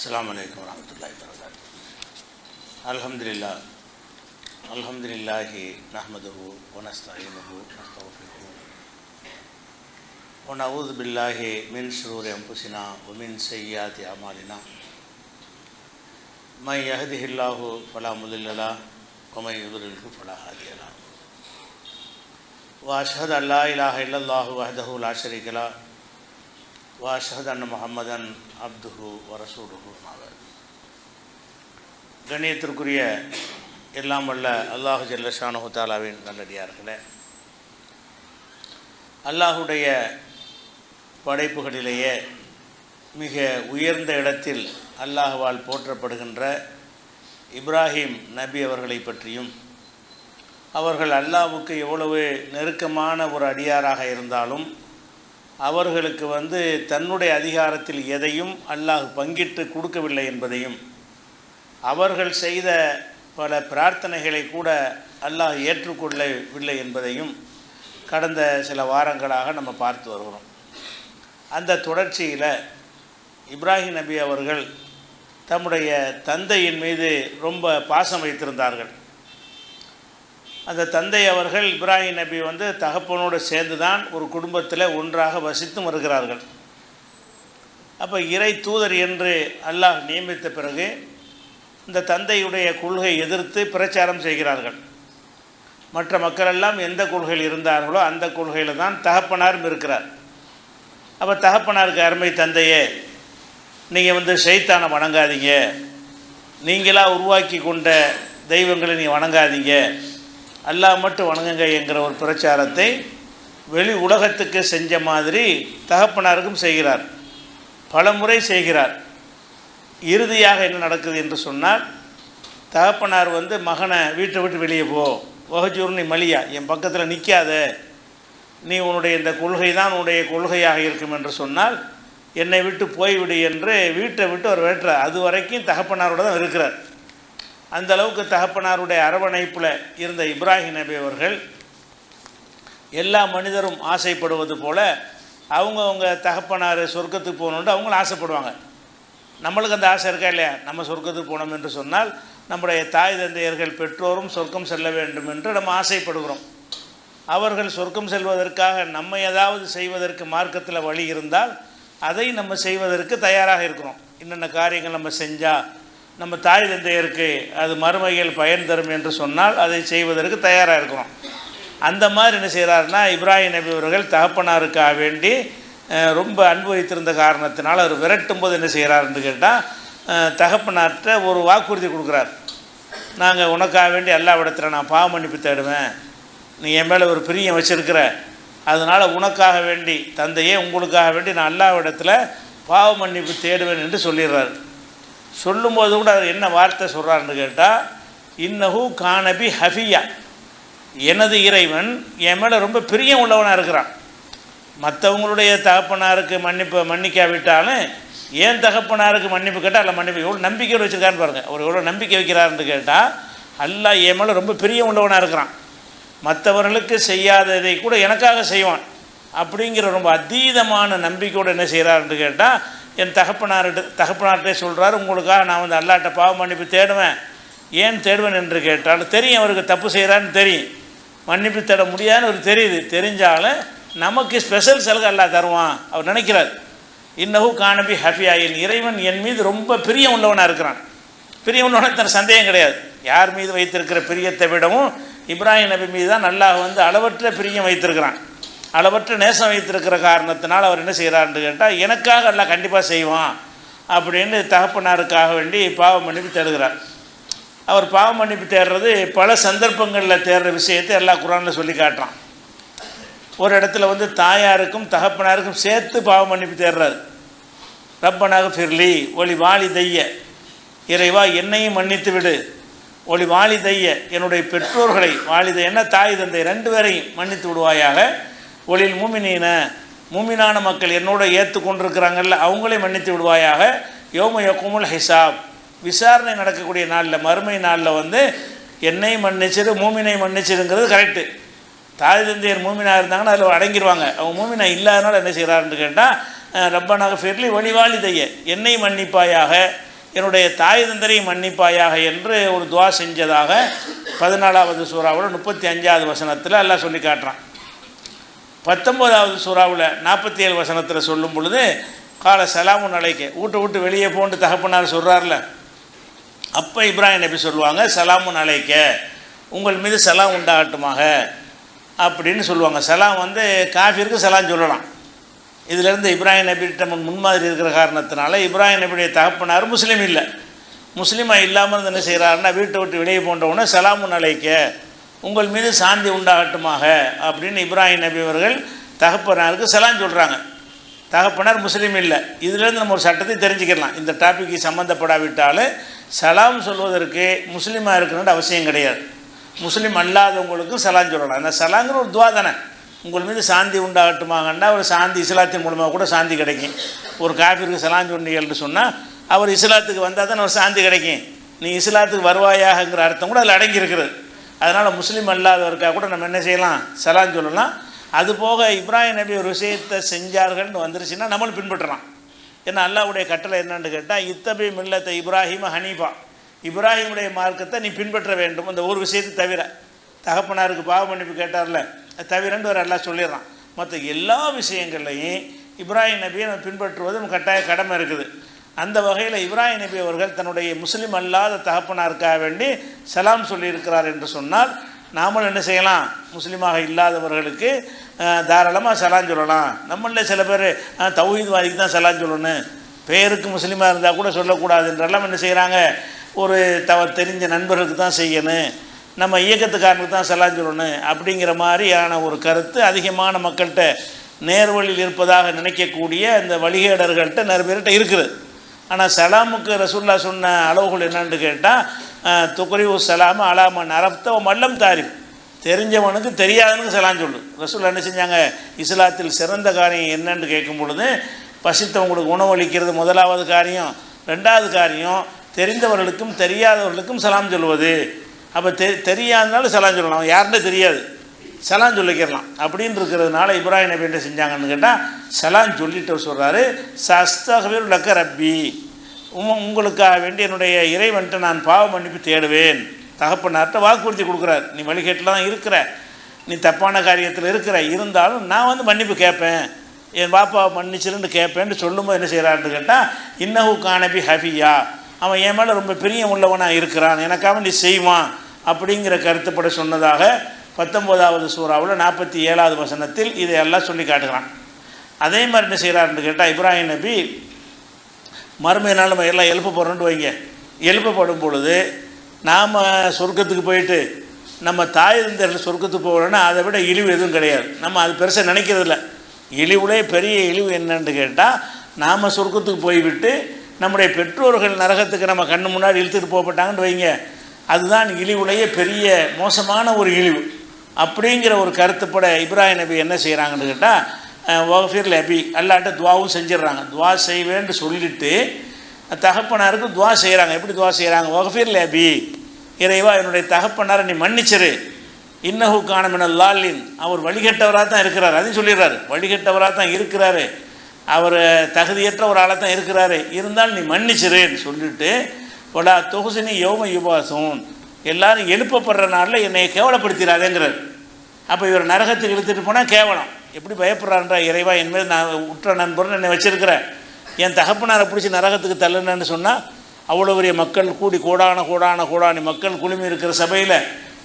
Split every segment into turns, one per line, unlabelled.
அஸ்ஸலாமு அலைக்கும் வரஹ்மத்துல்லாஹி வபரகாத்துஹு. அல்ஹம்துலில்லாஹி நஹ்மதுஹு வ நஸ்தஈனுஹு வ நஸ்தக்ஃபிருஹு வ நஊது பில்லாஹி மின் ஷுரூரி அன்ஃபுஸினா வ மின் ஸய்யிஆத்தி அமாலினா. மை யஹ்திஹில்லாஹு ஃபலா முதில்ல லஹு வ மை யுத்லில்ஹு ஃபலா ஹாதிய லஹு. வ அஷ்ஹது அன் லா இலாஹா இல்லல்லாஹு வஹ்தஹு லா ஷரீக லஹு வ அஷ்ஹது அன்ன முஹம்மதன் அப்துஹு வ ரசூலுஹு. கண்ணியத்திற்குரிய எல்லாம் வல்ல அல்லாஹு ஜல்ல ஷானஹு தஆலாவின் நல்லடியார்களே, அல்லாஹுடைய படைப்புகளிலேயே மிக உயர்ந்த இடத்தில் அல்லாஹ்வால் போற்றப்படுகின்ற இப்ராஹிம் நபி அவர்களை பற்றியும், அவர்கள் அல்லாஹ்வுக்கு எவ்வளவு நெருக்கமான ஒரு அடியாராக இருந்தாலும் அவர்களுக்கு தன்னுடைய அதிகாரத்தில் எதையும் அல்லாஹ் பங்கிட்டு கொடுக்கவில்லை என்பதையும், அவர்கள் செய்த பல பிரார்த்தனைகளை கூட அல்லாஹ் ஏற்றுக்கொள்ளவில்லை என்பதையும் கடந்த சில வாரங்களாக நம்ம பார்த்து வருகிறோம். அந்த தொடர்ச்சியில் இப்ராஹிம் நபி அவர்கள் தம்முடைய தந்தையின் மீது ரொம்ப பாசம் வைத்திருந்தார்கள். அந்த தந்தை அவர்கள் இப்ராஹிம் நபி தகப்பனோடு சேர்ந்து தான் ஒரு குடும்பத்தில் ஒன்றாக வசித்தும் வருகிறார்கள். அப்போ இறை தூதர் என்று அல்லாஹ் நியமித்த பிறகு இந்த தந்தையுடைய கொள்கை எதிர்த்து பிரச்சாரம் செய்கிறார்கள். மற்ற மக்களெல்லாம் எந்த கொள்கையில் இருந்தார்களோ அந்த கொள்கையில் தான் தகப்பனாரும் இருக்கிறார். அப்போ தகப்பனாருக்கு அருமை தந்தையே, நீங்கள் ஷைத்தானை வணங்காதீங்க, நீங்களாக உருவாக்கி கொண்ட தெய்வங்களை நீ வணங்காதீங்க, அல்லாஹ் மட்டும் வணங்குங்க என்கிற ஒரு பிரச்சாரத்தை வெளி உலகத்துக்கு செஞ்ச மாதிரி தகப்பனாருக்கும் செய்கிறார், பல முறை செய்கிறார். இறுதியாக என்ன நடக்குது என்று சொன்னால், தகப்பனார் மகனை வீட்டை விட்டு வெளியே போ, வஹஜூர்னி மலியா, என் பக்கத்தில் நிற்காத, நீ உன்னுடைய இந்த கொள்கை தான் உன்னுடைய கொள்கையாக இருக்கும் என்று சொன்னால் என்னை விட்டு போய்விடு என்று வீட்டை விட்டு அவர் வேட்டுறார். அது வரைக்கும் தகப்பனாரோட தான் இருக்கிறார். அந்த அளவுக்கு தகப்பனாருடைய அரவணைப்பில் இருந்த இப்ராஹிம் நபி அவர்கள் எல்லா மனிதரும் ஆசைப்படுவது போல் அவங்க தகப்பனார் சொர்க்கத்துக்கு போகணுன்ட்டு அவங்களும் ஆசைப்படுவாங்க. நம்மளுக்கு அந்த ஆசை இருக்கா இல்லையா? நம்ம சொர்க்கத்துக்கு போனோம் என்று சொன்னால் நம்முடைய தாய் தந்தையர்கள் பெற்றோரும் சொர்க்கம் செல்ல வேண்டும் என்று நம்ம ஆசைப்படுகிறோம். அவர்கள் சொர்க்கம் செல்வதற்காக நம்ம ஏதாவது செய்வதற்கு மார்க்கத்தில் வழி இருந்தால் அதை நம்ம செய்வதற்கு தயாராக இருக்கிறோம். என்னென்ன காரியங்கள் நம்ம செஞ்சால் நம்ம தாய் தந்தையருக்கு அது மறுமையில் பயன் தரும் என்று சொன்னால் அதை செய்வதற்கு தயாராக இருக்கிறோம். அந்த மாதிரி என்ன செய்கிறாருன்னா, இப்ராஹிம் நபி அவர்கள் தகப்பனாருக்காக வேண்டி ரொம்ப அன்பு வைத்திருந்த காரணத்தினால் அவர் விரட்டும் போது என்ன செய்கிறாருன்னு கேட்டால், தகப்பனார்கிட்ட ஒரு வாக்குறுதி கொடுக்குறார். நாங்கள் உனக்காக வேண்டி அல்லாஹ்விடத்தில் நான் பாவ மன்னிப்பு தேடுவேன், நீ என் மேலே ஒரு பிரியம் வச்சுருக்கிற, அதனால் உனக்காக வேண்டி தந்தையே உங்களுக்காக வேண்டி நான் அல்லாஹ்விடத்தில் பாவ மன்னிப்பு தேடுவேன் என்று சொல்லிடுறார். சொல்லும்போது கூட அவர் என்ன வார்த்தை சொல்கிறாருன்னு கேட்டால், இன்னஹு கானபி ஹஃபியா, எனது இறைவன் என் மேலே ரொம்ப பிரியம் உள்ளவனாக இருக்கிறான். மற்றவங்களுடைய தகப்பனாருக்கு மன்னிக்காவிட்டாலும் ஏன் தகப்பனாருக்கு மன்னிப்பு கேட்டால் அல்ல மன்னிப்பு எவ்வளோ நம்பிக்கையோடு வச்சுருக்காருன்னு பாருங்கள். அவர் எவ்வளோ நம்பிக்கை வைக்கிறாருன்னு கேட்டால், அல்லாஹ் என் மேலே ரொம்ப பிரியம் உள்ளவனாக இருக்கிறான், மற்றவர்களுக்கு செய்யாததை கூட எனக்காக செய்வான் அப்படிங்கிற ரொம்ப அதீதமான நம்பிக்கையோடு என்ன செய்கிறாருன்னு கேட்டால், என் தகப்பனார்கிட்டே சொல்கிறார், உங்களுக்காக நான் அல்லாஹ்ட்ட பாவ மன்னிப்பு தேடுவேன். ஏன் தேடுவேன் என்று கேட்டால், தெரியும் அவருக்கு தப்பு செய்கிறான்னு தெரியும், மன்னிப்பு தேட முடியாதுன்னு ஒரு தெரியுது, தெரிஞ்சாலும் நமக்கு ஸ்பெஷல் சலுகை அல்லாஹ் தருவான் அவர் நினைக்கிறார். இன்னஹு கானபி ஹஃபியா, என் இறைவன் என் மீது ரொம்ப பிரியம் உள்ளவனாக இருக்கிறான். பிரியம் உள்ளவனாக தன் சந்தேகம் கிடையாது. யார் மீது வைத்திருக்கிற பிரியத்தை விடவும் இப்ராஹிம் நபி மீது தான் அல்லாஹ் அளவற்ற பிரியம் வைத்திருக்கிறான், அளவற்ற நேசம் வைத்திருக்கிற காரணத்தினால் அவர் என்ன செய்கிறார்னு கேட்டால், எனக்காக அல்லாஹ் கண்டிப்பாக செய்வான் அப்படின்னு தகப்பனாருக்காக வேண்டி பாவ மன்னிப்பு தேடுகிறார். அவர் பாவ மன்னிப்பு தேடுறது பல சந்தர்ப்பங்களில் தேடுற விஷயத்தை அல்லாஹ் குர்ஆனில் சொல்லி காட்டுறான். ஒரு இடத்துல தாயாருக்கும் தகப்பனாருக்கும் சேர்த்து பாவ மன்னிப்பு தேடுறாரு. ரப்பனாக ஃபிர்லி ஒளி வாலி தைய, இறைவா என்னையும் மன்னித்து விடு, ஒளி வாலி தைய என்னுடைய பெற்றோர்களை, வாலிதை என்ன தாய் தந்தை ரெண்டு பேரையும் மன்னித்து விடுவாயாக, ஒளில் மூமினீன மூமினான மக்கள் என்னோட ஏற்றுக்கொண்டிருக்கிறாங்கல்ல அவங்களே மன்னித்து விடுவாயாக, யோம யக்குமுல் ஹிசாப் விசாரணை நடக்கக்கூடிய நாளில் மறுமை நாளில் என்னையும் மன்னிச்சிரு மூமினை மன்னிச்சிருங்கிறது கரெக்டு. தாய் தந்தையர் மூமினாக இருந்தாங்கன்னா அதில் அடங்கிடுவாங்க. அவங்க மூமினா இல்லாதனால என்ன செய்கிறாருன்னு கேட்டால், ரப்பனாக ஃபிர்லி ஒளிவாலி தைய என்னை மன்னிப்பாயாக, என்னுடைய தாய் தந்தரை மன்னிப்பாயாக என்று ஒரு துவா செஞ்சதாக 14வது சூறாவில் 35வது வசனத்தில் அல்லாஹ் சொல்லி காட்டுறான். 19வது சூறாவில் 47 வசனத்தில் சொல்லும் பொழுது கால சலாமுன் அலைக்க, வீட்டை விட்டு வெளியே போன்று தகப்பனார் சொல்கிறார்ல, அப்போ இப்ராஹிம் நபி சொல்லுவாங்க சலாமுன் அலைக்க, உங்கள் மீது சலாம் உண்டாகட்டுமாக அப்படின்னு சொல்லுவாங்க. சலாம் வந்து காஃபிருக்கு சலாம் சொல்லலாம். இதிலேருந்து இப்ராஹிம் நபிகிட்ட முன்மாதிரி இருக்கிற காரணத்தினால இப்ராஹிம் நபியுடைய தகப்பனார் முஸ்லீம் இல்லை. முஸ்லீமாக இல்லாமல் இருந்து என்ன செய்கிறாருன்னா, வீட்டை விட்டு வெளியே போன்றவுடனே சலாமுன் அலைக்க, உங்கள் மீது சாந்தி உண்டாகட்டுமாக அப்படின்னு இப்ராஹிம் நபி அவர்கள் தகப்பனாருக்கு சலாம் சொல்கிறாங்க. தகப்பனார் முஸ்லீம் இல்லை. இதிலேருந்து நம்ம ஒரு சட்டத்தை தெரிஞ்சுக்கலாம். இந்த டாப்பிக்கு சம்மந்தப்படாவிட்டாலும் சலாம் சொல்வதற்கு முஸ்லீமாக இருக்கணுன்ற அவசியம் கிடையாது. முஸ்லீம் அல்லாதவங்களுக்கும் சலாம் சொல்லலாம். அந்த சலாங்கிற ஒரு துவா தானே. உங்கள் மீது சாந்தி உண்டாகட்டுமாகண்டா ஒரு சாந்தி இஸ்லாத்தின் மூலமாக கூட சாந்தி கிடைக்கும். ஒரு காஃபிருக்கு சலாம் சொன்னீங்கள்னு சொன்னால் அவர் இஸ்லாத்துக்கு வந்தால் தான் ஒரு சாந்தி கிடைக்கும். நீ இஸ்லாத்துக்கு வருவாயாகங்கிற அர்த்தம் கூட அதில் அடங்கியிருக்கிறது. அதனால் முஸ்லீம் அல்லாதவருக்காக கூட நம்ம என்ன செய்யலாம், சலாம் சொல்லலாம். அதுபோக இப்ராஹிம் நபி ஒரு விஷயத்தை செஞ்சார்கள்னு வந்துருச்சுன்னா நம்மளும் பின்பற்றலாம். ஏன்னா அல்லாஹ்வுடைய கட்டளை என்னன்னு கேட்டால், இத்தபி மில்லத்தை இப்ராஹிம ஹனீஃபா, இப்ராஹிமுடைய மார்க்கத்தை நீ பின்பற்ற வேண்டும். அந்த ஒரு விஷயத்தை தவிர, தகப்பனாருக்கு பாவ மன்னிப்பு கேட்டார்ல, அது தவிரன்னு ஒரு அல்லாஹ் சொல்லிடுறான். மற்ற எல்லா விஷயங்கள்லையும் இப்ராஹிம் நபியை நம்ம பின்பற்றுவது நம்ம கட்டாய கடமை இருக்குது. அந்த வகையில் இப்ராஹிம் நபி அவர்கள் தன்னுடைய முஸ்லீம் அல்லாத தகப்பனாருக்காக வேண்டி சலாம் சொல்லியிருக்கிறார் என்று சொன்னால், நாமளும் என்ன செய்யலாம், முஸ்லீமாக இல்லாதவர்களுக்கு தாராளமாக சலாம் சொல்லலாம். நம்மளில் சில பேர் தௌஹீத்வாதிக்கு தான் சலாம் சொல்லணும், பேருக்கு முஸ்லீமாக இருந்தால் கூட சொல்லக்கூடாது என்றெல்லாம் என்ன செய்கிறாங்க, ஒரு தெரிஞ்ச நண்பர்களுக்கு தான் செய்யணும், நம்ம இயக்கத்துக்காரனுக்கு தான் சலாம் சொல்லணும் அப்படிங்கிற மாதிரியான ஒரு கருத்து அதிகமான மக்கள்கிட்ட நேர்வழியில் இருப்பதாக நினைக்கக்கூடிய இந்த வழிகேடர்கள்ட்ட நிறைய பேர்கிட்ட இருக்குது. ஆனால் சலாமுக்கு ரசூல்லா சொன்ன அளவுகள் என்னன்னு கேட்டால், துக்ரிவு சலாம அலாமன் அரப்த மல்லம் தாரிஃப், தெரிஞ்சவனுக்கு தெரியாதவனுக்கு சலாம் சொல்லு. ரசூல்லா என்ன செஞ்சாங்க, இஸ்லாத்தில் சிறந்த காரியம் என்னன்னு கேட்கும் பொழுது, பசித்தவங்களுக்கு உணவளிக்கிறது முதலாவது காரியம், ரெண்டாவது காரியம் தெரிந்தவர்களுக்கும் தெரியாதவர்களுக்கும் சலாம் சொல்வது. அப்போ தெரியாதனால சலாம் சொல்லலாம், யாருன்னு தெரியாது சலாம் சொல்லிக்கிறலாம் அப்படின்னு இருக்கிறதுனால இப்ராஹிம் நபி என்ன செஞ்சாங்கன்னு கேட்டால், சலாம் சொல்லிட்டு சொல்கிறாரு, சஸ்தக்ஃபிரு லக்க ரப்பி, உங்களுக்காக வேண்டி என்னுடைய இறைவன்ட்டு நான் பாவ மன்னிப்பு தேடுவேன். தகப்பனார்ட்ட வாக்குறுதி கொடுக்குறார், நீ வழிகேட்டில் தான் இருக்கிற, நீ தப்பான காரியத்தில் இருக்கிற, இருந்தாலும் நான் வந்து மன்னிப்பு கேட்பேன், என் பாப்பாவை மன்னிச்சிருந்து கேட்பேன்னு சொல்லும்போது என்ன செய்கிறான்னு கேட்டால், இன்னஹு கானபி ஹஃபியா, அவன் என் மேலே ரொம்ப பிரியம் உள்ளவனாக இருக்கிறான், எனக்காக நீ செய்வான் அப்படிங்கிற கருத்துப்பட சொன்னதாக 19வது சூறாவில் 47வது வசனத்தில் இதையெல்லாம் சொல்லி காட்டுகிறான். அதே மாதிரி என்ன செய்கிறாருன்னு கேட்டால், இப்ராஹிம் நபி மறுமை நாள் நம்ம எல்லாம் எழுப்ப போகிறோன்ட்டு வைங்க, எழுப்பப்படும் பொழுது நாம் சொர்க்கத்துக்கு போயிட்டு நம்ம தாய் தந்தையர்கள் சொர்க்கத்துக்கு போகிறோன்னா அதை விட இழிவு எதுவும் கிடையாது. நம்ம அது பெருசாக நினைக்கிறதில்ல. இழிவுலே பெரிய இழிவு என்னன்னு கேட்டால், நாம் சொர்க்கத்துக்கு போய்விட்டு நம்முடைய பெற்றோர்கள் நரகத்துக்கு நம்ம கண்ணு முன்னாடி இழுத்துட்டு போகப்பட்டாங்கன்னு வைங்க, அதுதான் இழிவுலேயே பெரிய மோசமான ஒரு இழிவு. அப்படிங்கிற ஒரு கருத்துப்பட இப்ராஹிம் நபி என்ன செய்கிறாங்கன்னு கேட்டால், வஃபிர் லபி, அல்லாட்ட துவாவும் செஞ்சிடறாங்க. துவா செய்வேன்னு சொல்லிவிட்டு தகப்பனாருக்கு துவா செய்கிறாங்க. எப்படி துவா செய்கிறாங்க, வஃபிர் லபி, இறைவா என்னுடைய தகப்பனாரை நீ மன்னிச்சிரு, இன்னஹு கான மினல் லாலின், அவர் வழிகட்டவராக தான் இருக்கிறார், அதையும் சொல்லிடுறாரு, வழிகட்டவராக தான் இருக்கிறாரு, அவர் தகுதியற்ற ஒரு ஆளாக தான் இருக்கிறாரு, இருந்தாலும் நீ மன்னிச்சிருன்னு சொல்லிவிட்டு, ஒலா தொகுசினி யோம யுபாசூன், எல்லாரும் எழுப்பப்படுற நாளில் என்னை கேவலப்படுத்திடாதேங்கிறார். அப்போ இவர் நரகத்துக்கு இழுத்துட்டு போனால் கேவலம். எப்படி பயப்படுறான்றா, இறைவா என் மேல் நான் உற்ற நண்பர்னு என்னை வச்சிருக்கிறேன், என் தகப்பனாரை பிடிச்சி நரகத்துக்கு தள்ளுனேன்னு சொன்னால், அவ்வளோ பெரிய மக்கள் கூடி கோடான மக்கள் குழுமி இருக்கிற சபையில்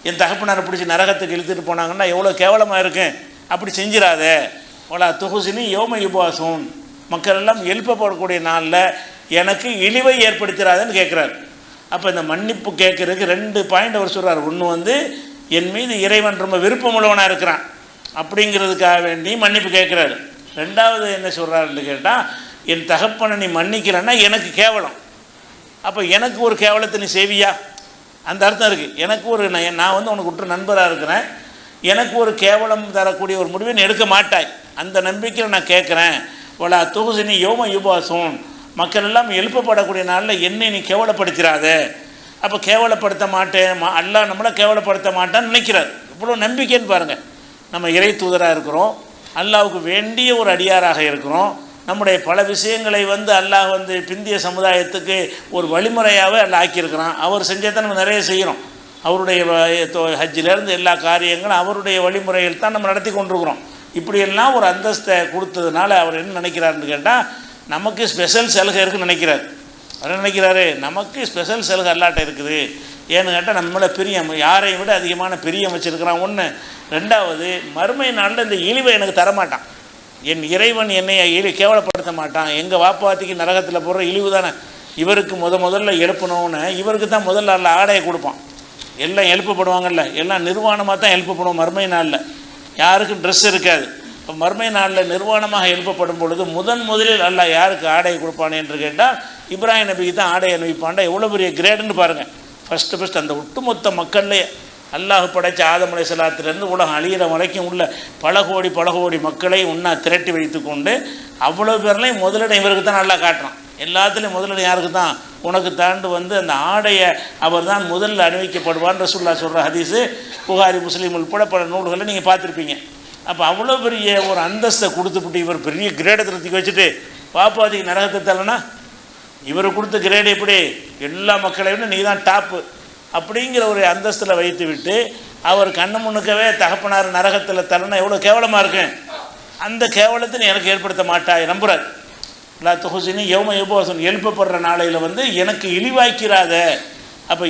என் தகப்பனாரை பிடிச்சி நரகத்துக்கு இழுத்துட்டு போனாங்கன்னா எவ்வளோ கேவலமாக இருக்கேன், அப்படி செஞ்சிடாத. ஒலா தொகுசினி யோம யுபாசூன், மக்கள் எல்லாம் எழுப்பப்படக்கூடிய நாளில் எனக்கு இழிவை ஏற்படுத்திடாதுன்னு கேட்குறாரு. அப்போ இந்த மன்னிப்பு கேட்குறதுக்கு 2 பாயிண்ட் அவர் சொல்கிறார். ஒன்று வந்து என் மீது இறைவன் ரொம்ப விருப்பமுள்ளவனாக இருக்கிறான் அப்படிங்கிறதுக்காக வேண்டி மன்னிப்பு கேட்குறாரு. ரெண்டாவது என்ன சொல்கிறாருன்னு கேட்டால், என் தகப்பனை நீ மன்னிக்கிறேன்னா எனக்கு கேவலம், அப்போ எனக்கு ஒரு கேவலத்தை நீ செய்வியா, அந்த அர்த்தம் இருக்குது. எனக்கு ஒரு நான் வந்து உனக்கு உற்ற நண்பராக இருக்கிறேன், எனக்கு ஒரு கேவலம் தரக்கூடிய ஒரு முடிவை நீ எடுக்க மாட்டாய், அந்த நம்பிக்கையில் நான் கேட்குறேன். ஒலா தொகுசினி யோம யுபாசூன், மக்கள் எல்லாம் எழுப்பப்படக்கூடிய நாளில் என்னை நீ கேவலப்படுத்திடாத. அப்போ கேவலப்படுத்த மாட்டேன், அல்லாஹ் நம்மளை கேவலப்படுத்த மாட்டான்னு நினைக்கிறார். இவ்வளோ நம்பிக்கைன்னு பாருங்கள். நம்ம இறை தூதராக இருக்கிறோம், அல்லாஹ்வுக்கு வேண்டிய ஒரு அடியாராக இருக்கிறோம், நம்முடைய பல விஷயங்களை வந்து அல்லாஹ் வந்து பிந்திய சமுதாயத்துக்கு ஒரு வழிமுறையாகவே அல்லாஹ் ஆக்கியிருக்கிறான். அவர் செஞ்சதை நம்ம நிறைய செய்கிறோம். அவருடைய ஹஜ்ஜிலேருந்து எல்லா காரியங்களும் அவருடைய வழிமுறைகள் தான் நம்ம நடத்தி கொண்டிருக்கிறோம். இப்படியெல்லாம் ஒரு அந்தஸ்தை கொடுத்ததுனால அவர் என்ன நினைக்கிறாருன்னு கேட்டால், நமக்கு ஸ்பெஷல் சலுகை இருக்குன்னு நினைக்கிறார். அவர் நினைக்கிறாரு, நமக்கு ஸ்பெஷல் சலுகை அல்லாட்ட இருக்குது. ஏன்னு கேட்டால் நம்மளை பிரியம் யாரையும் விட அதிகமான பிரியம் வச்சுருக்கிறான். ஒன்று. ரெண்டாவது, மறுமை நாளில் இந்த இழிவை எனக்கு தரமாட்டான். என் இறைவன் என்னை கேவலப்படுத்த மாட்டான். எங்கள் வாப்பாத்திக்கு நரகத்தில் போடுற இழிவு தானே இவருக்கு முதல்ல எழுப்பணும்னு இவருக்கு தான் முதல்ல அல்ல ஆடையை கொடுப்பான். எல்லாம் எழுப்பப்படுவாங்கல்ல, எல்லாம் நிர்வாணமாக தான் எழுப்பப்படுவோம் மறுமை நாளில். யாருக்கும் ட்ரெஸ் இருக்காது. இப்போ மறுமை நாளில் நிர்வாணமாக எழுப்பப்படும் பொழுது முதலில் அல்லாஹ் யாருக்கு ஆடையை கொடுப்பானே என்று கேட்டால் இப்ராஹிம் நபிக்கு தான் ஆடையை அனுப்பிப்பான்டா. எவ்வளோ பெரிய கிரேடுன்னு பாருங்கள். ஃபஸ்ட்டு அந்த ஒட்டுமொத்த மக்கள்லேயே அல்லாஹ் படைத்த ஆதம் அலைஹிஸ்ஸலாத்திலிருந்து உலகம் அழியிற வரைக்கும் உள்ள பல கோடி மக்களை ஒன்றா திரட்டி வைத்து கொண்டு அவ்வளோ பேர்லையும் முதலிடம் இவருக்கு தான் நல்லா காட்டுறான். எல்லாத்துலேயும் முதலிடம் யாருக்கு தான்? உனக்கு தாண்டு வந்து அந்த ஆடையை அவர் தான் முதலில் அணிவிக்கப்படுவான் ரசூலுல்லாஹ் சொல்கிற ஹதீஸு புகாரி முஸ்லீம் உட்பட பல நூல்களை நீங்கள் பார்த்துருப்பீங்க. அப்போ அவ்வளோ பெரிய ஒரு அந்தஸ்தை கொடுத்துவிட்டு இவர் பெரிய கிரேடை திருத்தி வச்சுட்டு பாப்பாதிக்கு நரகத்தை தரலனா இவர் கொடுத்த கிரேடு எப்படி? எல்லா மக்களையும் நீ தான் டாப்பு அப்படிங்கிற ஒரு அந்தஸ்தில் வைத்து விட்டு அவர் கண்ணு முன்னுக்கவே தகப்பனார் நரகத்தில் தரனா எவ்வளோ கேவலமாக இருக்கும். அந்த கேவலத்தை நீ எனக்கு ஏற்படுத்த மாட்டாய் நம்புறார். லா துஹ்ஸினி யௌம யுபஅஸூன் எழுப்பப்படுற நாளையில் வந்து எனக்கு இழிவாக்கிறாத. அப்போ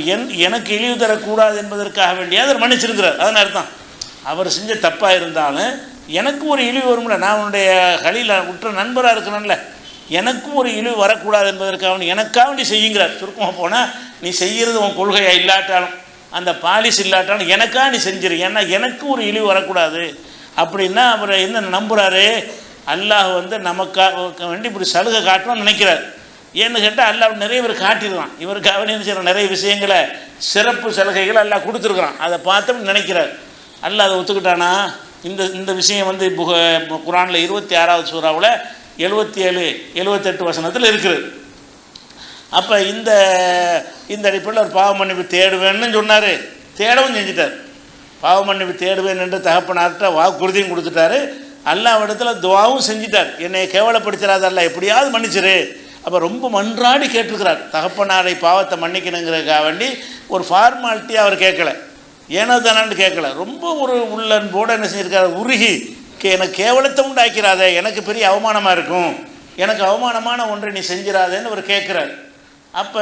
எனக்கு இழிவு தரக்கூடாது என்பதற்காக வேண்டிய அவர் மன்னிச்சிருக்கிறார். அதன் அர்த்தம் அவர் செஞ்ச தப்பாக இருந்தாலும் எனக்கு ஒரு இழிவு வரும்ல. நான் உன்னுடைய கலியில் உற்ற நண்பராக இருக்கிறேன்ல, எனக்கும் ஒரு இழிவு வரக்கூடாது என்பதற்காக எனக்காக நீ செய்யுங்கிறார். சுருக்கமாக போனால் நீ செய்கிறது உன் கொள்கையாக இல்லாட்டாலும் அந்த பாலிஸ் இல்லாட்டாலும் எனக்காக நீ செஞ்சிரு. ஏன்னா எனக்கு ஒரு இழிவு வரக்கூடாது அப்படின்னா அவர் என்ன நம்புகிறாரு? அல்லாஹ் வந்து நமக்காக வேண்டி இப்படி சலுகை காட்டணும்னு நினைக்கிறார். ஏன்னு கேட்டால் அல்லாஹ் நிறைய பேர் காட்டிடுறான். இவருக்காக என்ன செய்கிற நிறைய விஷயங்களை சிறப்பு சலுகைகள் அல்லாஹ் கொடுத்துருக்குறான். அதை பார்த்து நினைக்கிறார். அல்லாஹ் அதை ஒத்துக்கிட்டானா? இந்த விஷயம் வந்து குர்ஆனில் 26வது சூறாவில் 77, 78 வசனத்தில் இருக்குது. அப்போ இந்த அடிப்படையில் ஒரு பாவ மன்னிப்பு தேடுவேன்னு சொன்னார். தேடவும் செஞ்சிட்டார். பாவ மன்னிப்பு தேடுவேன் என்று தகப்பனார்கிட்ட வாக்குறுதியும் கொடுத்துட்டாரு. அல்லாஹ்விடத்தில் துஆவும் செஞ்சிட்டார். என்னை கேவலப்படுத்துறாது அல்ல, எப்படியாவது மன்னிச்சிரு. அப்போ ரொம்ப மன்றாடி கேட்டிருக்கிறார். தகப்பனாரை பாவத்தை மன்னிக்கணுங்கிறதுக்காக வேண்டி ஒரு ஃபார்மாலிட்டியாக அவர் கேட்கல, ஏனோ தானான்னு கேட்கல. ரொம்ப ஒரு உள்ளன்போடு என்ன செஞ்சிருக்காரு? உருகி எனக்கு கேவலத்தை உண்டாக்கிறாதே, எனக்கு பெரிய அவமானமாக இருக்கும், எனக்கு அவமானமான ஒன்றை நீ செஞ்சிடாதேன்னு அவர் கேட்குறாரு. அப்போ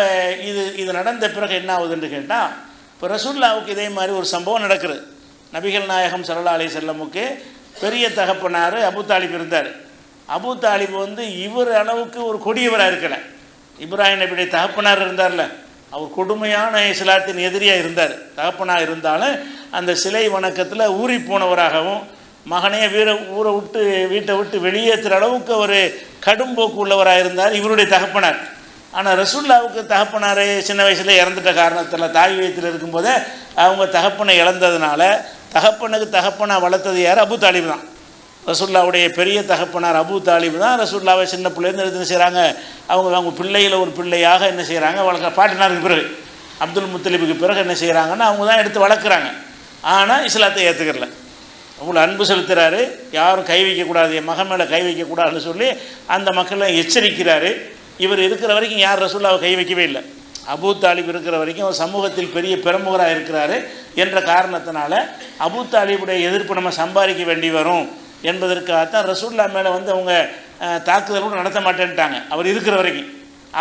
இது நடந்த பிறகு என்ன ஆகுதுன்னு கேட்டால், இப்போ ரசூலுல்லாஹ்வுக்கு இதே மாதிரி ஒரு சம்பவம் நடக்குது. நபிகள் நாயகம் ஸல்லல்லாஹு அலைஹி வஸல்லமுக்கு பெரிய தகப்பனார் அபூ தாலிப் இருந்தார். அபூ தாலிப் வந்து இவர் அளவுக்கு ஒரு கொடியவராக இருக்கலை. இப்ராஹிம் நபியுடைய தகப்பனார் இருந்தார்ல, அவர் கொடுமையான இஸ்லாத்தின் எதிரியாக இருந்தார். தகப்பனாக இருந்தாலும் அந்த சிலை வணக்கத்தில் ஊறி போனவராகவும் மகனே வீட்டை விட்டு வெளியேற்றுற அளவுக்கு ஒரு கடும் போக்கு உள்ளவராக இருந்தார் இவருடைய தகப்பனார். ஆனால் ரசூலுல்லாஹ்வுக்கு தகப்பனாரே சின்ன வயசில் இறந்துட்ட காரணத்தில் தாய் வயிற்றில் இருக்கும்போதே அவங்க தகப்பனை இழந்ததுனால தகப்பனுக்கு தகப்பனாக வளர்த்தது யார்? அபூ தாலிப் தான். ரசூலுல்லாஹ்வுடைய பெரிய தகப்பனார் அபூ தாலிப் தான் ரசூலுல்லாஹ்வை சின்ன பிள்ளைலேருந்து என்ன செய்கிறாங்க, அவங்க பிள்ளையில் ஒரு பிள்ளையாக என்ன செய்கிறாங்க வளர்க்க. பாட்டினாருக்கு பிறகு அப்துல் முத்தலிபுக்கு பிறகு என்ன செய்கிறாங்கன்னா அவங்க தான் எடுத்து வளர்க்குறாங்க. ஆனால் இஸ்லாத்தை ஏற்றுக்கிறல. அவ்வளோ அன்பு செலுத்துகிறாரு. யாரும் கை வைக்கக்கூடாது, என் மகன் மேலே கை வைக்கக்கூடாதுன்னு சொல்லி அந்த மக்களை எச்சரிக்கிறாரு. இவர் இருக்கிற வரைக்கும் யார் ரசூலுல்லாஹ்வை கை வைக்கவே இல்லை. அபூ தாலிப் இருக்கிற வரைக்கும் அவர் சமூகத்தில் பெரிய பிரமுகராக இருக்கிறாரு என்ற காரணத்தினால அபூ தாலிபுடைய எதிர்ப்பு நம்ம சம்பாதிக்க வேண்டி வரும் என்பதற்காகத்தான் ரசூலுல்லாஹ் மேலே வந்து அவங்க தாக்குதல் கூட நடத்த மாட்டேன்ட்டாங்க அவர் இருக்கிற வரைக்கும்.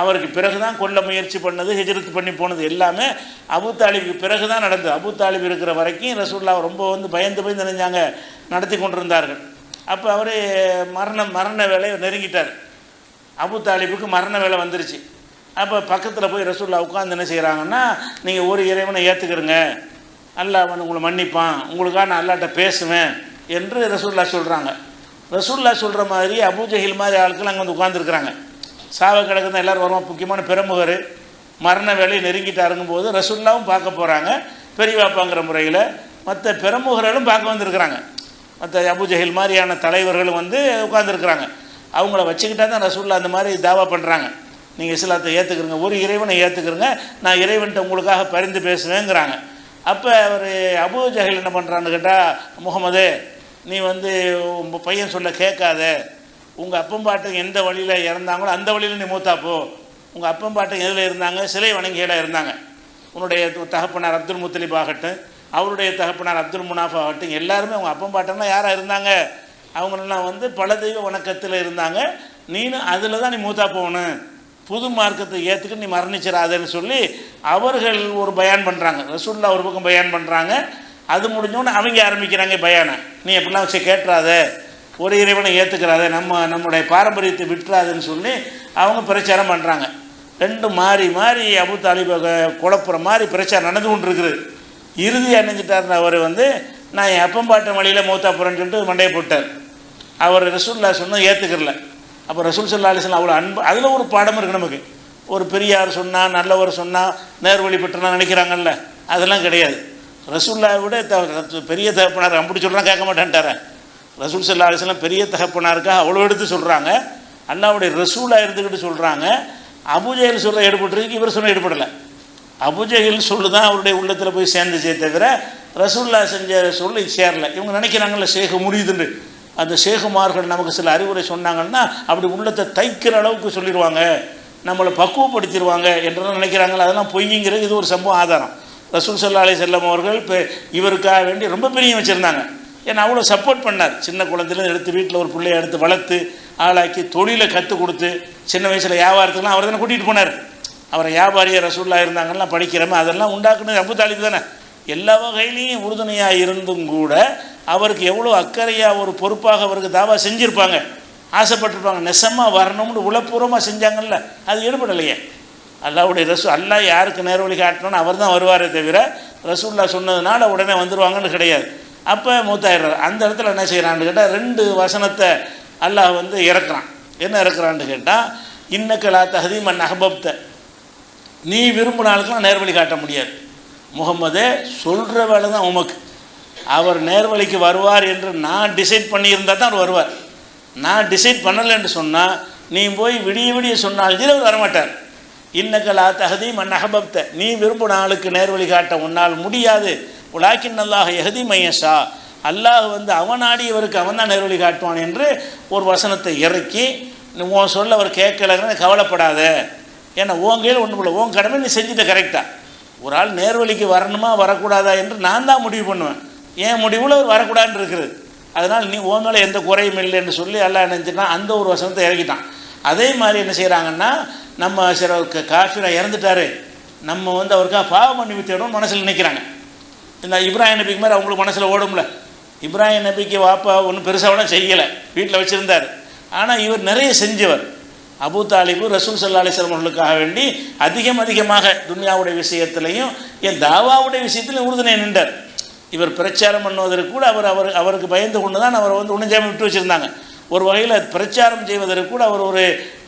அவருக்கு பிறகு தான் கொல்ல முயற்சி பண்ணது, ஹிஜ்ரத் பண்ணி போனது எல்லாமே அபூ தாலிபுக்கு பிறகு தான் நடந்தது. அபூ தாலிப் இருக்கிற வரைக்கும் ரசூலுல்லாஹ் ரொம்ப வந்து பயந்து நினைஞ்சாங்க நடத்தி கொண்டிருந்தார்கள். அப்போ அவர் மரண வேலையை நெருங்கிட்டார். அபூ தாலிபுக்கு மரண வேலை வந்துருச்சு. அப்போ பக்கத்தில் போய் ரசூலுல்லாஹ் உட்காந்து என்ன செய்கிறாங்கன்னா, நீங்கள் ஒரு இறைவனை ஏற்றுக்கிறங்க, அல்லாஹ் வந்து உங்களை மன்னிப்பான், உங்களுக்காக நான் அல்லாஹ்ட்ட பேசுவேன் என்று ரசூலுல்லாஹ் சொல்கிறாங்க. ரசூலுல்லாஹ் சொல்கிற மாதிரி அபூ ஜஹில் மாதிரி ஆட்கள் அங்கே வந்து உட்காந்துருக்குறாங்க. சாவ கிடக்கு தான் எல்லோரும் வருவான். முக்கியமான பிரமுகர் மரண வேலையை நெருங்கிட்டாருங்கும் போது ரசூலுல்லாஹ்வும் பார்க்க போகிறாங்க. பெரியவாப்பாங்கிற முறையில் மற்ற பிரமுகர்களும் பார்க்க வந்திருக்கிறாங்க. மற்ற அபூ ஜஹில் மாதிரியான தலைவர்களும் வந்து உட்காந்துருக்குறாங்க. அவங்கள வச்சுக்கிட்டா தான் ரசூலுல்லாஹ் அந்த மாதிரி தாவா பண்ணுறாங்க. நீங்கள் இஸ்லாத்தை ஏற்றுக்கிறங்க, ஒரு இறைவனை ஏற்றுக்கிறங்க, நான் இறைவன்ட்ட உங்களுக்காக பரிந்து பேசுவேங்கிறாங்க. அப்போ அவர் அபூ ஜஹில் என்ன பண்ணுறான்னு கேட்டால், முகமது நீ வந்து உங்கள் பையன் சொல்ல கேட்காத, உங்கள் அப்பம் பாட்டன் எந்த வழியில் இறந்தாங்களோ அந்த வழியில் நீ மூத்தா போ. உங்கள் அப்பம் பாட்டன் எதில் இருந்தாங்க? சிலை வணங்கிகளாக இருந்தாங்க. உன்னுடைய தகப்பனார் அப்துல் முத்தலிப் ஆகட்டும், அவருடைய தகப்பனார் அப்துல் முனாஃப் ஆகட்டும், எல்லாருமே அவங்க அப்பம் பாட்டன்லாம் யாராக இருந்தாங்க? அவங்களெல்லாம் வந்து பல தெய்வ வணக்கத்தில் இருந்தாங்க. நீனும் அதில் தான் நீ மூத்தா போகணும், புது மார்க்கத்தை ஏற்றுக்கிட்டு நீ மரணிச்சிடாதேன்னு சொல்லி அவர்கள் ஒரு பயான் பண்ணுறாங்க. ரசூலுல்லாஹ் ஒரு பக்கம் பயான் பண்ணுறாங்க. அது முடிஞ்சோன்னு அவங்க ஆரம்பிக்கிறாங்க பயானை. நீ எப்படிலாம் வச்சு கேட்டுறாத, ஒரு இறைவனை ஏற்றுக்கிறாத, நம்முடைய பாரம்பரியத்தை விட்டுறாதுன்னு சொல்லி அவங்க பிரச்சாரம் பண்ணுறாங்க. ரெண்டும் மாறி மாறி அபு தாலிபை குழப்புற மாதிரி பிரச்சாரம் நடந்து கொண்டு இருக்குது. இறுதியாக நினைஞ்சிட்டார் அவர் வந்து நான் என் அப்பம்பாட்ட வழியில் மூத்தா போகிறேன்னு சொல்லிட்டு மண்டையை போட்டார். அவர் ரசூலுல்லாஹ் சொன்னால் ஏற்றுக்கிறல. அப்போ ரசூல் ஸல்லல்லாஹு அலைஹி வஸல்லம் அவ்வளோ அன்பு. அதில் ஒரு பாடம் இருக்குது நமக்கு. ஒரு பெரியார் சொன்னால், நல்லவர் சொன்னால் நேர்வழி பெற்றுனா நினைக்கிறாங்கல்ல, அதெல்லாம் கிடையாது. ரசூலுல்லாஹை விட பெரிய தகப்பனார் அப்படி சொல்கிறான் கேட்க மாட்டேன்ட்டார. ரசூல் ஸல்லல்லாஹு அலைஹி வஸல்லம் பெரிய தகப்பனாருக்காக அவ்வளோ எடுத்து சொல்கிறாங்க. அல்லாஹ்வுடைய ரசூலாக இருந்துக்கிட்டு சொல்கிறாங்க. அபூஜஹல் சொல்ல ஈடுபட்டுருக்கு, இவர் சொல்ல ஈடுபடலை. அபூஜஹல் சொல்லு தான் அவருடைய உள்ளத்தில் போய் சேர்ந்துச்சே தவிர ரசூலுல்லாஹ் செஞ்ச சொல்லி சேரல. இவங்க நினைக்கிறாங்கல்ல ஷேഖ് முடியுதுன்னு. அந்த ஷேகுமார்கள் நமக்கு சில அறிவுரை சொன்னாங்கன்னா அப்படி உள்ளத்தை தைக்கிற அளவுக்கு சொல்லிடுவாங்க, நம்மளை பக்குவப்படுத்திடுவாங்க என்றெல்லாம் நினைக்கிறாங்களா. அதெல்லாம் பொய்ங்கிறது இது ஒரு சம்பவம் ஆதாரம். ரசூல் ஸல்லல்லாஹு அலைஹி வஸல்லம் அவர்கள் இப்போ இவருக்காக வேண்டி ரொம்ப பெரிய வச்சுருந்தாங்க. ஏன்னா அவ்வளோ சப்போர்ட் பண்ணார். சின்ன குழந்தையிலேருந்து எடுத்து வீட்டில் ஒரு பிள்ளையை எடுத்து வளர்த்து ஆளாக்கி தொழிலை கற்றுக் கொடுத்து சின்ன வயசில் வியாபாரத்துக்குலாம் அவர் தானே கூட்டிகிட்டு போனார். அவரை வியாபாரியாக ரசூலுல்லாஹ் இருந்தாங்கலாம் படிக்கிறமே அதெல்லாம் உண்டாக்குனது அபூ தாலிப் தானே. எல்லா வகையிலையும் உறுதுணையாக இருந்தும் கூட அவருக்கு எவ்வளோ அக்கறையாக ஒரு பொறுப்பாக அவருக்கு தாவா செஞ்சுருப்பாங்க, ஆசைப்பட்டிருப்பாங்க. நெசமாக வரணும்னு உளப்பூர்வமாக செஞ்சாங்கல்ல, அது ஈடுபடலையே. அல்லாஹ்வுடைய அல்லாஹ் யாருக்கு நேர்வழி காட்டணும்னு அவர் தான் வருவாரே தவிர ரசூலுல்லாஹ் சொன்னதுனால உடனே வந்துடுவாங்கன்னு கிடையாது. அப்போ மூத்தாயிடுறார். அந்த இடத்துல என்ன செய்கிறான்னு கேட்டால் 2 வசனத்தை அல்லாஹ் வந்து இறக்குறான். என்ன இறக்குறான்னு கேட்டால், இன்னக்கலா தஹதி மன் அஹ்பப்த, நீ விரும்பினாலுக்குலாம் நேர்வழி காட்ட முடியாது. முகம்மதே சொல்கிற வேலை தான் உமக்கு. அவர் நேர்வழிக்கு வருவார் என்று நான் டிசைட் பண்ணியிருந்தால் தான் அவர் வருவார். நான் டிசைட் பண்ணலைன்னு சொன்னால் நீ போய் விடிய விடிய சொன்னாலும் அவர் வரமாட்டார். இன்னக்கலா தஹதி மன் அஹ்பப்த, நீ விரும்பின ஆளுக்கு நேர்வழி காட்ட உன்னால் முடியாது. உலாக்கின் அல்லாஹ் யஹதி மையஷா, அல்லாஹ் வந்து அவன் ஆடியவருக்கு அவன் தான் நேர்வழி காட்டுவான் என்று ஒரு வசனத்தை இறக்கி, உன் சொல்ல அவர் கேட்கலன்னு கவலைப்படாத, ஏன்னா உன் கையில் ஒன்று போல, உன் கடமை நீ செஞ்சுட்ட கரெக்டாக. ஒரு ஆள் நேர்வழிக்கு வரணுமா வரக்கூடாதா என்று நான் தான் முடிவு பண்ணுவேன். ஏன் முடிவில் அவர் வரக்கூடாதுன்னு இருக்குது. அதனால் நீ உன் மேலே எந்த குறையும் இல்லை என்று சொல்லி அல்லாஹ் நினச்சிட்டான். அந்த ஒரு வசனத்தை இறக்கிட்டான். அதே மாதிரி என்ன செய்கிறாங்கன்னா, நம்ம சில காஃபிரா இறந்துட்டாரு, நம்ம வந்து அவருக்காக பாவ மன்னிப்பு தேடணும்னு மனசில் நினைக்கிறாங்க. இந்த இப்ராஹிம் நபிக்கு மாதிரி அவங்களுக்கு மனசில் ஓடும்ல. இப்ராஹிம் நபிக்கு வாப்பா ஒன்றும் பெருசாக செய்யலை, வீட்டில் வச்சுருந்தார். ஆனால் இவர் நிறைய செஞ்சவர். அபூ தாலிபு ரசூல் ஸல்லல்லாஹு அலைஹி வஸல்லம் அவர்களுக்காக வேண்டி அதிகமாக துன்யாவுடைய விஷயத்திலையும் என் தாவாவுடைய விஷயத்திலையும் உறுதுணை நின்றார். இவர் பிரச்சாரம் பண்ணுவதற்கு கூட அவருக்கு பயந்து கொண்டு தான் அவர் வந்து உணர்ச்சாமல் விட்டு வச்சுருந்தாங்க. ஒரு வகையில் பிரச்சாரம் செய்வதற்கு கூட அவர்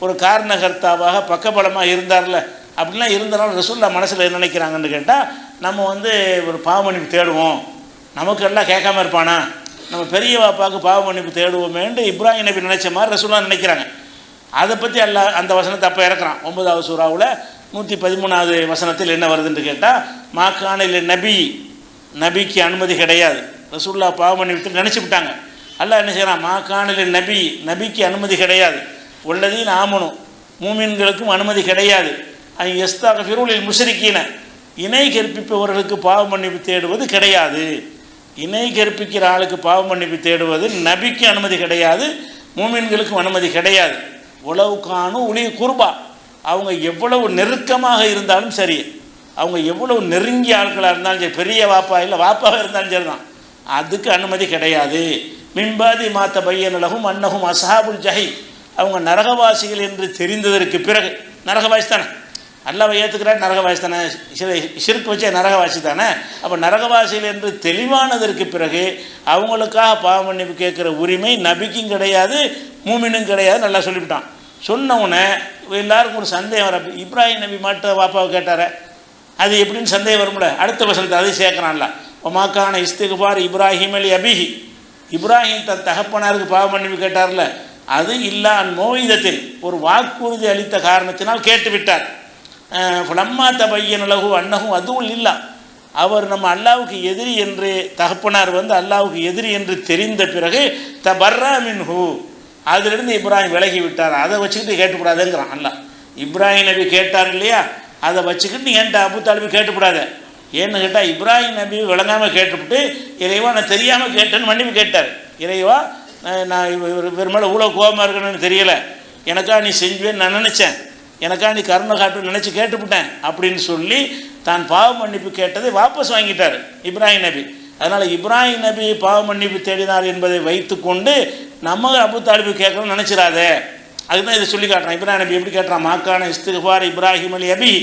ஒரு காரணகர்த்தாவாக பக்கபலமாக இருந்தார்ல. அப்படிலாம் இருந்தாலும் ரசூலுல்லாஹ் மனசில் என்ன நினைக்கிறாங்கன்னு கேட்டால், நம்ம வந்து ஒரு பாவ மன்னிப்பு தேடுவோம், நமக்கு எல்லாம் கேட்காம இருப்பானா, நம்ம பெரிய வாப்பாவுக்கு பாவ மன்னிப்பு தேடுவோமேன்று இப்ராஹிம் நபி நினைச்ச மாதிரி ரசூலுல்லாஹ் நினைக்கிறாங்க. அதை பற்றி அல்லாஹ் அந்த வசனத்தை அப்போ இறக்குறான். 9வது சூறாவில் 113வது வசனத்தில் என்ன வருதுன்னு கேட்டால், மாக்கானில் நபிக்கு அனுமதி கிடையாது. ரசூலுல்லாஹ் பாவ மன்னிப்பு நினச்சி விட்டாங்க. அல்லாஹ் என்ன செய்கிறான், மாக்கானில் நபிக்கு அனுமதி கிடையாது. உள்ளதின் ஆமனும் மூமின்களுக்கும் அனுமதி கிடையாது. எஸ்தக்ஃபிருலில் முஷ்ரிக்கீன, இணை கற்பிப்பவர்களுக்கு பாவ மன்னிப்பு தேடுவது கிடையாது. இணை கற்பிக்கிற ஆளுக்கு பாவ மன்னிப்பு தேடுவது நபிக்கு அனுமதி கிடையாது, மூமின்களுக்கும் அனுமதி கிடையாது. உளவுக்கானும் உளிய குர்பா, அவங்க எவ்வளவு நெருக்கமாக இருந்தாலும் சரி, அவங்க எவ்வளவு நெருங்கிய ஆட்களாக இருந்தாலும் சரி, பெரிய வாப்பா இல்லை வாப்பாக இருந்தாலும் சரி தான், அதுக்கு அனுமதி கிடையாது. மின்பாதி மாத்த பையனலகும் அன்னகும் அஸ்ஹாபுல் ஜஹீம், அவங்க நரகவாசிகள் என்று தெரிந்ததற்கு பிறகு, நரகவாசி தானே அல்லாஹ்வை ஏற்றுக்கிறார், நரகவாசி தானே, ஷிர்க் வச்சே நரகவாசி தானே. அப்போ நரகவாசிகள் என்று தெளிவானதற்கு பிறகு அவங்களுக்காக பாவ மன்னிப்பு கேட்குற உரிமை நபிக்கும் கிடையாது, மூமினும் கிடையாது. நல்லா சொல்லிவிட்டான். சொன்னவுடனே எல்லாருக்கும் ஒரு சந்தேகம் வர, இப்ராஹிம் நபி மட்டும் வாப்பாவை கேட்டார, அது எப்படின்னு சந்தேகம் வரும்ல. அடுத்த வசனத்தை அதை சேர்க்குறான்ல, ஒமாக்கான இஸ்திக்பார் இப்ராஹிம் அலி அபிஹி, இப்ராஹிம் தன் தகப்பனாருக்கு பாவ மன்னிப்பு கேட்டார்ல, அது இல்லா மோயிதத்தில் ஒரு வாக்குறுதி அளித்த காரணத்தினால் கேட்டுவிட்டார். லம்மா தபையனலகு அன்னகும் அதுவும் இல்லா, அவர் நம்ம அல்லாவுக்கு எதிரி என்று, தகப்பனார் வந்து அல்லாவுக்கு எதிரி என்று தெரிந்த பிறகு தபர்ரா மின்ஹு, அதிலிருந்து இப்ராஹிம் விலகி விட்டார். அதை வச்சுக்கிட்டு கேட்டுக்கூடாதுங்கிறான் அல்ல. இப்ராஹிம் நபி கேட்டார் இல்லையா, அதை வச்சுக்கிட்டு என்கிட்ட அபு தாலிபு கேட்டுக்கூடாத. ஏன்னு கேட்டால் இப்ராஹிம் நபி விளங்காமல் கேட்டுவிட்டு இறைவா நான் தெரியாமல் கேட்டேன்னு மன்னிப்பு கேட்டார். இறைவா நான் இவர் மேலே இவ்வளோ கோபமாக இருக்கணும்னு தெரியலை, எனக்கா நீ செஞ்சுவேன்னு நான் நினச்சேன், எனக்கா நீ கருணை காட்டுன்னு நினச்சி கேட்டுவிட்டேன் அப்படின்னு சொல்லி தான் பாவ மன்னிப்பு கேட்டதை வாபஸ் வாங்கிட்டார் இப்ராஹிம் நபி. அதனால் இப்ராஹிம் நபி பாவ மன்னிப்பு தேடினார் என்பதை வைத்து கொண்டு நம்ம அபு தாலிபு கேட்கணும்னு நினச்சிடாத. அதுதான் இதை சொல்லி காட்டுறான். இப்ராஹிம் நபி எப்படி கேட்டுறான், மாக்கான இஸ்திக்ஃபார் இப்ராஹிம் அலி அபி,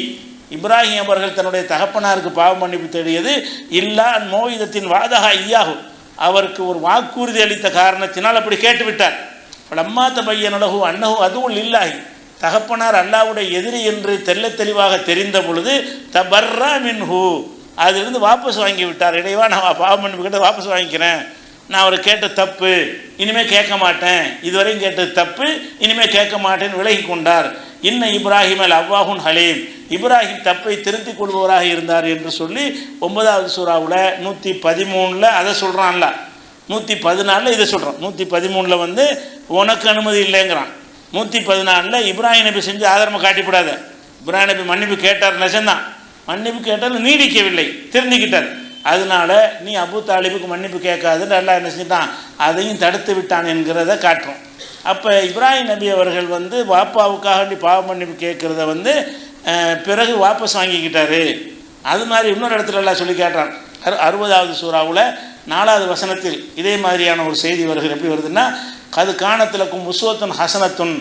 இப்ராஹிம் அவர்கள் தன்னுடைய தகப்பனாருக்கு பாவ மன்னிப்பு தேடியது இல்லா மோவிதத்தின் வாதகா ஐயாகும், அவருக்கு ஒரு வாக்குறுதி அளித்த காரணத்தினால் அப்படி கேட்டுவிட்டார். அம்மா தபையனலகு அன்னஹு அதுவும் இல்லாஹி, தகப்பனார் அல்லாவுடைய எதிரி என்று தெல்ல தெளிவாக தெரிந்த பொழுது தபர்ரா மின்ஹு, அதிலிருந்து வாபஸ் வாங்கி விட்டார். இடைவா நான் பாவ மன்னிப்பு கேட்டு வாபஸ் வாங்கிக்கிறேன், நான் அவர் கேட்ட தப்பு இனிமேல் கேட்க மாட்டேன், இதுவரையும் கேட்டது தப்பு இனிமேல் கேட்க மாட்டேன்னு விலகி கொண்டார். இன்ன இப்ராஹிம் அல் அவ்வாஹுன் ஹலீம், இப்ராஹிம் தப்பை திருத்திக் கொள்பவராக இருந்தார் என்று சொல்லி 9வது சூறாவில் 113 அதை சொல்கிறான்ல, 114 இதை சொல்கிறான். 113 உனக்கு அனுமதி இல்லைங்கிறான். 114 இப்ராஹிம் நபி செஞ்சு ஆதாரமாக காட்டிவிடாத. இப்ராஹிம் நபி மன்னிப்பு கேட்டார், நிஜம்தான், மன்னிப்பு கேட்டாலும் நீடிக்கவில்லை, திருந்திக்கிட்டார். அதனால நீ அபு தாலிபுக்கு மன்னிப்பு கேட்காதுன்னு அல்லாஹ் என்ன செஞ்சிட்டான், அதையும் தடுத்து விட்டான் என்கிறத காட்டுறோம். அப்போ இப்ராஹிம் நபி அவர்கள் வாப்பாவுக்காக பாவ மன்னிப்பு கேட்குறத பிறகு வாபஸ் வாங்கிக்கிட்டாரு. அது மாதிரி இன்னொரு இடத்துல எல்லாம் சொல்லி கேட்டான். 60வது சூறாவில் 4வது வசனத்தில் இதே மாதிரியான ஒரு செய்தி வருகிறது. எப்படி வருதுன்னா, அது காணத்திலக்கும் உஸ்வத்துன் ஹசனத்துன்,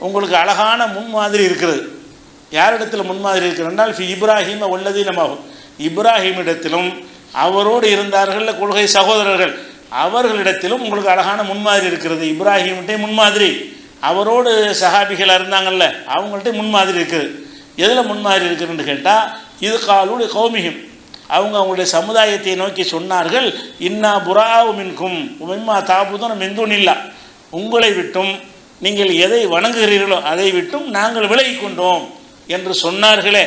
உங்களுக்கு அழகான முன்மாதிரி இருக்கிறது. யாரிடத்தில் முன்மாதிரி இருக்கிறால் ஃபி இப்ராஹிம் உள்ளதீனமாகும், இப்ராஹிமிடத்திலும் அவரோடு இருந்தார்கள் கொள்கை சகோதரர்கள் அவர்களிடத்திலும் உங்களுக்கு அழகான முன்மாதிரி இருக்கிறது. இப்ராஹிம்கிட்டே முன்மாதிரி, அவரோடு சஹாபிகள் இருந்தாங்கள்ல அவங்கள்ட்ட முன்மாதிரி இருக்குது. எதில் முன்மாதிரி இருக்குதுன்னு கேட்டால், இது காலூடு கௌமிகும், அவங்களுடைய சமுதாயத்தை நோக்கி சொன்னார்கள், இன்னா புராவு மின்கும் உம்மா தாபுதன் மெந்துனில்லா, உங்களை விட்டும் நீங்கள் எதை வணங்குகிறீர்களோ அதை விட்டும் நாங்கள் விலகி கொண்டோம் என்று சொன்னார்களே,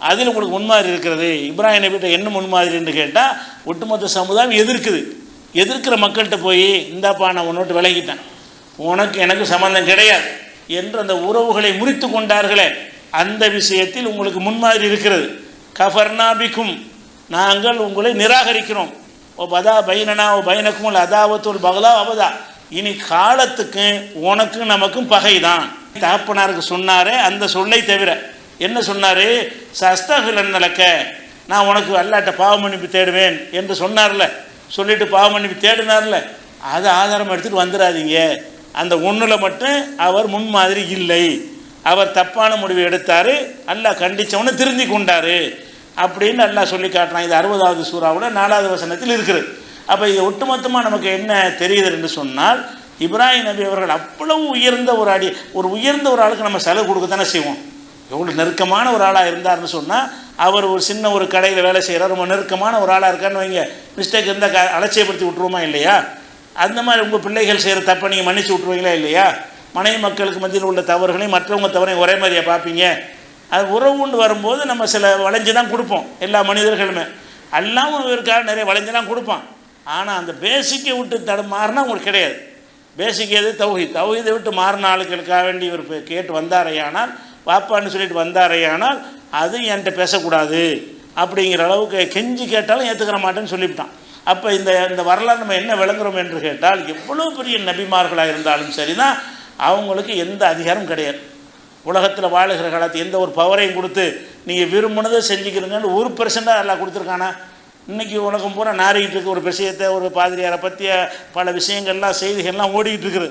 அதில் உங்களுக்கு முன்மாதிரி இருக்கிறது. இப்ராஹிம் நபிகிட்ட என்ன முன்மாதிரி என்று கேட்டால், ஒட்டுமொத்த சமுதாயம் எதிர்க்கிற மக்கள்கிட்ட போய் இந்தாப்பா நான் உன்னோட்டு விலகிட்டேன், உனக்கு எனக்கு சம்பந்தம் கிடையாது என்று அந்த உறவுகளை முறித்து கொண்டார்களே, அந்த விஷயத்தில் உங்களுக்கு முன்மாதிரி இருக்கிறது. கஃபர்னாபிக்கும், நாங்கள் உங்களை நிராகரிக்கிறோம். ஓ பதா பைனனா ஓ பைனக்கும் அதாவத்துல் பகலா அபதா, இனி காலத்துக்கு உனக்கும் நமக்கும் பகை தான். தகப்பனாருக்கு சொன்னாரே அந்த சொல்லை தவிர என்ன சொன்னார், சஸ்தகுலன் நடக்க நான் உனக்கு அல்லாட்ட பாவ மன்னிப்பு தேடுவேன் என்று சொன்னார்ல, சொல்லிட்டு பாவ மன்னிப்பு தேடினார்ல, அதை ஆதாரம் எடுத்துகிட்டு வந்துடாதீங்க. அந்த ஒன்றில் மட்டும் அவர் முன்மாதிரி இல்லை, அவர் தப்பான முடிவை எடுத்தார், அல்லாஹ் கண்டித்தவனை திருந்தி கொண்டார் அப்படின்னு அல்லாஹ் சொல்லி காட்டுறான். இது 60வது சூறாவில் 4வது வசனத்தில் இருக்குது. அப்போ இது ஒட்டுமொத்தமாக நமக்கு என்ன தெரியுது என்று சொன்னால், இப்ராஹிம் நபி அவர்கள் அவ்வளவு உயர்ந்த ஒரு ஆளுக்கு நம்ம செலவு கொடுக்க தானே செய்வோம். எவ்வளோ நெருக்கமான ஒரு ஆளாக இருந்தார்னு சொன்னால், அவர் ஒரு சின்ன ஒரு கடையில் வேலை செய்கிறார், ரொம்ப நெருக்கமான ஒரு ஆளாக இருக்கான்னு வைங்க, மிஸ்டேக் இருந்தால் அலட்சியப்படுத்தி விட்ருவோமா இல்லையா? அந்த மாதிரி உங்கள் பிள்ளைகள் செய்கிற தப்பை நீங்கள் மன்னிச்சு விட்ருவீங்களா இல்லையா? மனைவி மக்களுக்கு மத்தியில் உள்ள தவறுகளையும் மற்றவங்க தவறையும் ஒரே மாதிரியாக பார்ப்பீங்க. அது உறவுண்டு வரும்போது நம்ம சில வளைஞ்சு தான் கொடுப்போம். எல்லா மனிதர்களுமே எல்லாம் இருக்காக நிறைய வளைஞ்சு தான் கொடுப்பான். ஆனால் அந்த பேசிக்கை விட்டு மாறினா உங்களுக்கு கிடையாது. பேசிக் எது தௌஹீதை விட்டு மாறின ஆளுகளுக்காக வேண்டி இவர் கேட்டு வந்தாரையானால், வாப்பான்னு சொல்லிட்டு வந்தாரையானால், அது என்கிட்ட பேசக்கூடாது அப்படிங்கிற அளவுக்கு கெஞ்சி கேட்டாலும் ஏற்றுக்கிற மாட்டேன்னு சொல்லிவிட்டான். அப்போ இந்த வரலாறு நம்ம என்ன விளங்குறோம் என்று கேட்டால், எவ்வளோ பெரிய நபிமார்களாக இருந்தாலும் சரி தான், அவங்களுக்கு எந்த அதிகாரம் கிடையாது. உலகத்தில் வாழுகிற காலத்து எந்த ஒரு பவரையும் கொடுத்து நீங்கள் விரும்பினதை செஞ்சுக்கிறீங்கன்னு 1% எல்லாம் கொடுத்துருக்கானா? இன்றைக்கி உலகம் பூரா நாரிக்கிட்டு இருக்க ஒரு விஷயத்தை, ஒரு பாதிரியாரை பற்றிய பல விஷயங்கள்லாம் செய்திகள்லாம் ஓடிக்கிட்டு இருக்குது.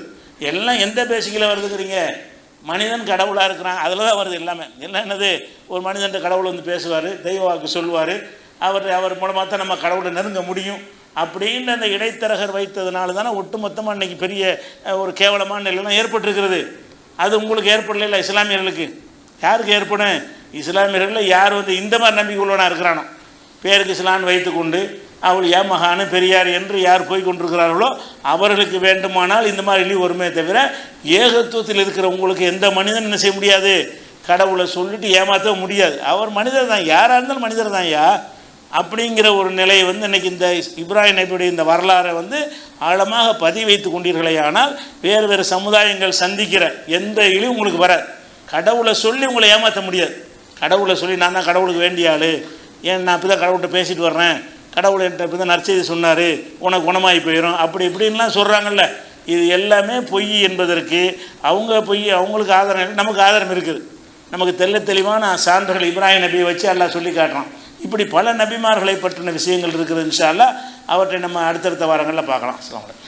எல்லாம் எந்த பேசிக்கில் வருதுங்கிறீங்க? மனிதன் கடவுளாக இருக்கிறான், அதில் தான் வருது எல்லாமே. எல்லாம் என்னது, ஒரு மனிதன் கடவுள் வந்து பேசுவார், தெய்வ வாக்கு சொல்லுவார், அவர் மூலமாக தான் நம்ம கடவுளை நெருங்க முடியும் அப்படின்னு அந்த இடைத்தரகர் வைத்ததுனால தானே ஒட்டுமொத்தமாக இன்றைக்கி பெரிய ஒரு கேவலமான நிலையெல்லாம் ஏற்பட்டிருக்கிறது. அது உங்களுக்கு ஏற்படல, இஸ்லாமியர்களுக்கு யாருக்கு ஏற்படும்? இஸ்லாமியர்களில் யார் இந்த மாதிரி நம்பிக்கை உள்ளவனாக இருக்கிறானோ, பேருக்கு இஸ்லான்னு வைத்து கொண்டு அவள் ஏமகானு பெரியார் என்று யார் போய் கொண்டிருக்கிறார்களோ அவர்களுக்கு வேண்டுமானால் இந்த மாதிரி இழி வருமே தவிர, ஏகத்துவத்தில் இருக்கிற உங்களுக்கு எந்த மனிதன் என்ன செய்ய முடியாது, கடவுளை சொல்லிட்டு ஏமாற்ற முடியாது. அவர் மனிதர் தான், யாராக இருந்தாலும் மனிதர் தான். அப்படிங்கிற ஒரு நிலையை வந்து இன்றைக்கி இந்த இப்ராஹிம் நபியுடைய இந்த வரலாறை வந்து ஆழமாக பதிவு வைத்து கொண்டீர்களே. ஆனால் வேறு வேறு சமுதாயங்கள் சந்திக்கிற எந்த இழிவும் உங்களுக்கு வராது. கடவுளை சொல்லி உங்களை ஏமாற்ற முடியாது. கடவுளை சொல்லி நான் தான் கடவுளுக்கு வேண்டிய ஆள், ஏன் நான் இப்போ தான் கடவுள்கிட்ட பேசிட்டு வர்றேன், கடவுள் என்கிட்ட இப்போ தான் நற்செய்தி சொன்னார், உனக்கு குணமாகி போயிடும் அப்படி இப்படின்லாம் சொல்கிறாங்கல்ல, இது எல்லாமே பொய் என்பதற்கு அவங்க பொய், அவங்களுக்கு ஆதாரம் இல்லை, நமக்கு ஆதாரம் இருக்குது. நமக்கு தெளிவான சான்றுகள் இப்ராஹிம் நபியை வச்சு அல்லாஹ் சொல்லி காட்டுறான். இப்படி பல நபிமார்களை பற்றின விஷயங்கள் இருக்கிறது. இன்ஷா அல்லாஹ் அவற்றை நம்ம அடுத்தடுத்த வாரங்களில் பார்க்கலாம். அஸ்ஸலாமு அலைக்கும்.